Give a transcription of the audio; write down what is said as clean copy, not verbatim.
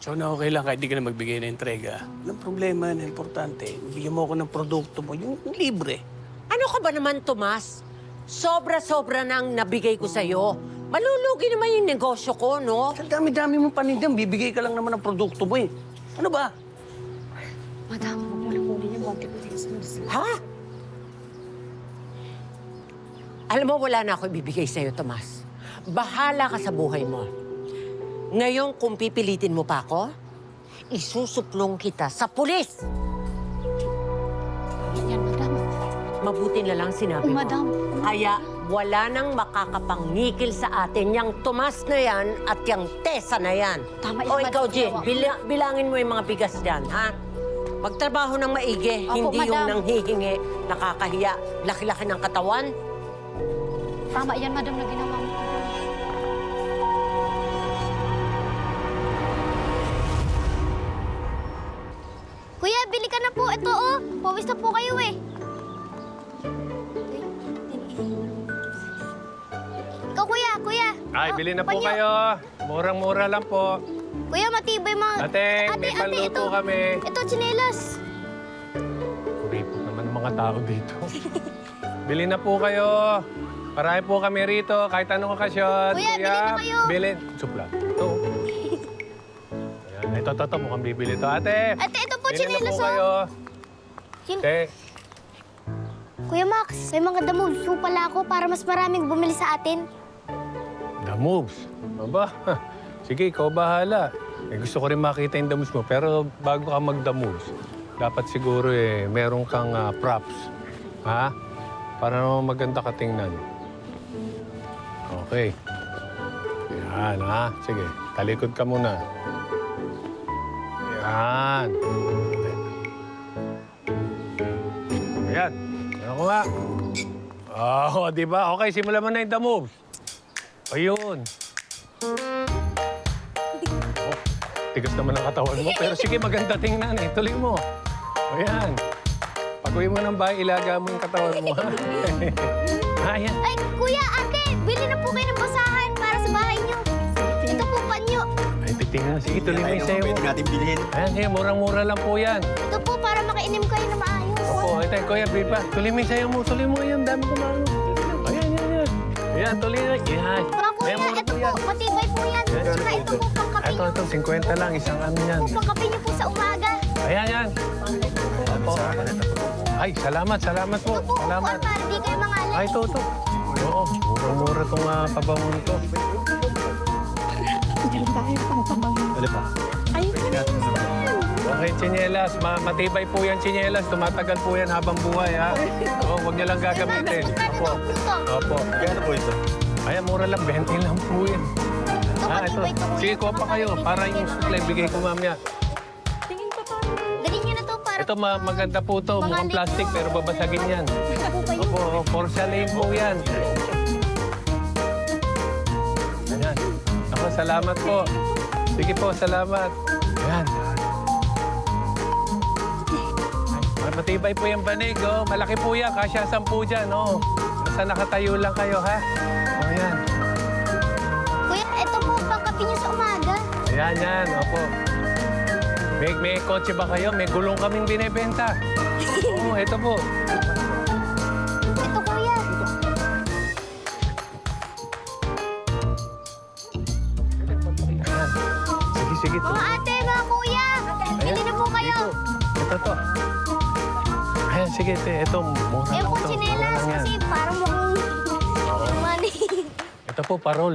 So na okay lang kahit di ka na magbigay ng entrega. Walang problema na importante. Bigyan mo ako ng produkto mo, yung libre. Ano ka ba naman, Tomas? Sobra-sobra nang nabigay ko sa'yo. Malulugi naman yung negosyo ko, no? Ang dami-dami mong panindihan, bibigay ka lang naman ng produkto mo eh. Ano ba? Madam, muli yung bante ko. Ha? Alam mo, wala na ako ibibigay sa'yo, Tomas. Bahala ka sa buhay mo. Ngayon, kung pipilitin mo pa ako, isusuplong kita sa pulis. Yan, madam. Mabuti na lang sinabi mo. Madam. Kaya wala nang makakapangngikil sa atin yung Tomas na yan at yung Tessa na yan. Tama O yan, ikaw, Madam. Jen, bilangin mo yung mga bigas dyan, ha? Magtrabaho ng maigi, Opo, hindi yung Madam. nanghihingi, nakakahiya, laki-laki ng katawan. Tama yan, madam, na ginawa mo. Kuya, bili ka na po. Ito, oh. Pawis na po kayo, eh. Ikaw, kuya. Ay, Oh, bili na po panyo. kayo. Murang-mura lang po. Kuya, matibay mga... Ate, may panluto ito. kami. Ito, tsinelas. Kuripot naman ng mga tao dito. Bili na po kayo. Marami po kami rito. Kahit anong okasyon. Kuya, bili na kayo. Bili. Supla. Ito. Ayan, ito. Mukhang bibili to. Ate, Ate, ito po, bili na tsinelas, po kayo. Sin- Ate, Kuya Max, may mga damuso pala ako para mas maraming bumili sa atin. the moves. Aba, sige, ikaw bahala. Gusto ko rin makita yung the moves mo. Pero bago ka mag-the moves, dapat siguro meron kang props. Ha? Para naman maganda ka tingnan. Okay. Yan, ha? Sige, talikod ka muna. Yan. Yan. Ano ko nga? Oh, di ba? Okay, simulan mo na yung the moves. Ayun. Oh, tigas naman ang katawan mo. Pero sige, maganda tingnan eh. Tuloy mo. Ayan. Pag-uwi mo ng bahay, ilaga mo yung katawan mo, ha? Ayan. Ay, kuya, ate, bili na po kayo ng basahan para sa bahay niyo. Ito po, panyo. Ay, titingnan. Sige, tuloy mo yung sayo mo. Pwede natin bilhin. Ayan, sige, murang-mura lang po yan. Ito po, para makainim kayo na maayos. Opo, ito, kuya, Bipa. Tuloy mo yung sayo mo. Tuloy mo yan. Dami ko maano. Ayan. Ayan, tuloy na. Yan. Mga kuya, Ayan, mura ito po po, yan. matibay po yan. Tsaka ito po, pangkape niyo. Ito, 50 lang. Isang ano yan. Po, pangkape niyo po sa umaga. Ayan. Opo. Ay, salamat po. Ito po, Salamat. upuan para di kayo mangalan. Ay, ito. Oo, mura-mura itong pabangon to. Ano pa? Okay, tsinelas. Matibay po yan, tsinelas. Tumatagal po yan habang buhay, ha? Oo, huwag niyo lang gagamitin. Opo. Opo. Kaya po ito? Ayan, mura lang. 20 lang po yan. Ito. Sige, kuha pa kayo. Para yung supply, bigay ko mamaya. Dali niyo na to para... Ito, maganda po to. Mukhang plastic, pero babasagin yan. po kayo. Opo, porcelain po yan. Ayan. Ako, salamat po. Sige po, salamat. Ayan. Ay, matibay po yung banig, oh. Malaki po yan, kasya 10 dyan, oh. Basta nakatayo lang kayo, ha? Oh, ayan. Kuya, ito po, pangkape niyo sa umaga. Ayan, opo. May kotse ba kayo? May gulong kaming binibenta. Oo, ito po. Ito, kuya. Ayan. Sige. Mga ate, mga kuya. Bili na po kayo. Ito to. Ayan, sige, ito. Mura Ayun lang po, to. tsinelas Mura lang yan. kasi parang mukhang money. Ito po, parol.